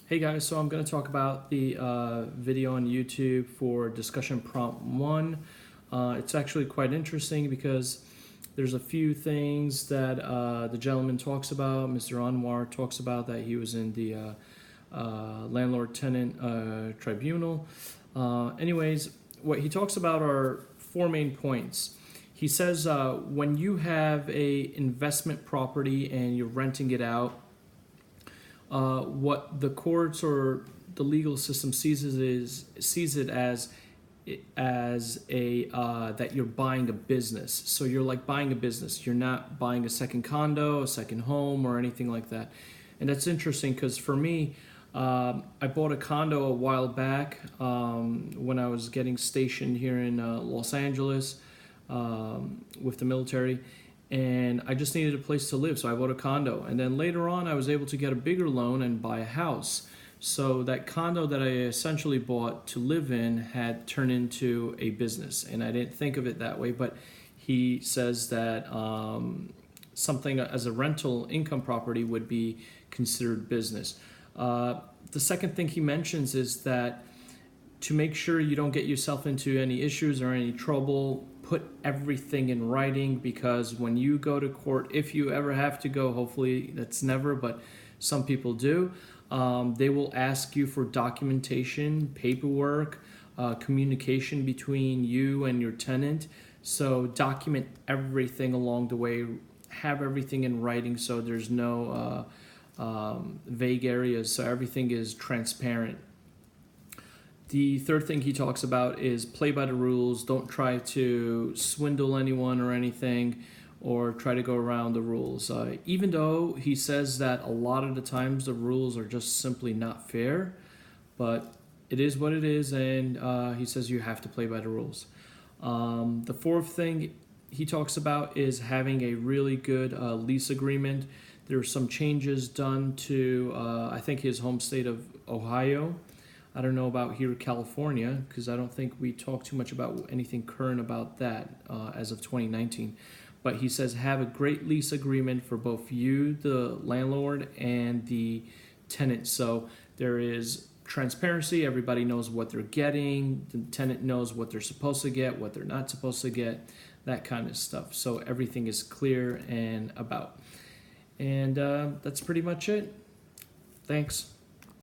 Hey guys, so I'm going to talk about the video on YouTube for discussion prompt 1. It's actually quite interesting because there's a few things that the gentleman talks about, Mr. Anwar talks about, that he was in the Landlord-Tenant Tribunal. Anyways, what he talks about are four main points. He says when you have a investment property and you're renting it out, what the courts or the legal system sees it as a that you're buying a business. So you're like buying a business. You're not buying a second condo, a second home, or anything like that. And that's interesting because for me, I bought a condo a while back when I was getting stationed here in Los Angeles with the military. And I just needed a place to live, so I bought a condo. And then later on, I was able to get a bigger loan and buy a house. So that condo that I essentially bought to live in had turned into a business. And I didn't think of it that way, but he says that something as a rental income property would be considered business. The second thing he mentions is that to make sure you don't get yourself into any issues or any trouble, put everything in writing, because when you go to court, if you ever have to go, hopefully that's never, but some people do, they will ask you for documentation, paperwork, communication between you and your tenant. So document everything along the way, have everything in writing so there's no vague areas, so everything is transparent. The third thing he talks about is play by the rules. Don't try to swindle anyone or anything, or try to go around the rules. Even though he says that a lot of the times the rules are just simply not fair, but it is what it is, and he says you have to play by the rules. The fourth thing he talks about is having a really good lease agreement. There are some changes done to, I think, his home state of Ohio. I don't know about here in California, because I don't think we talk too much about anything current about that as of 2019. But he says have a great lease agreement for both you, the landlord, and the tenant. So there is transparency. Everybody knows what they're getting. The tenant knows what they're supposed to get, what they're not supposed to get, that kind of stuff. So everything is clear and about. And that's pretty much it. Thanks.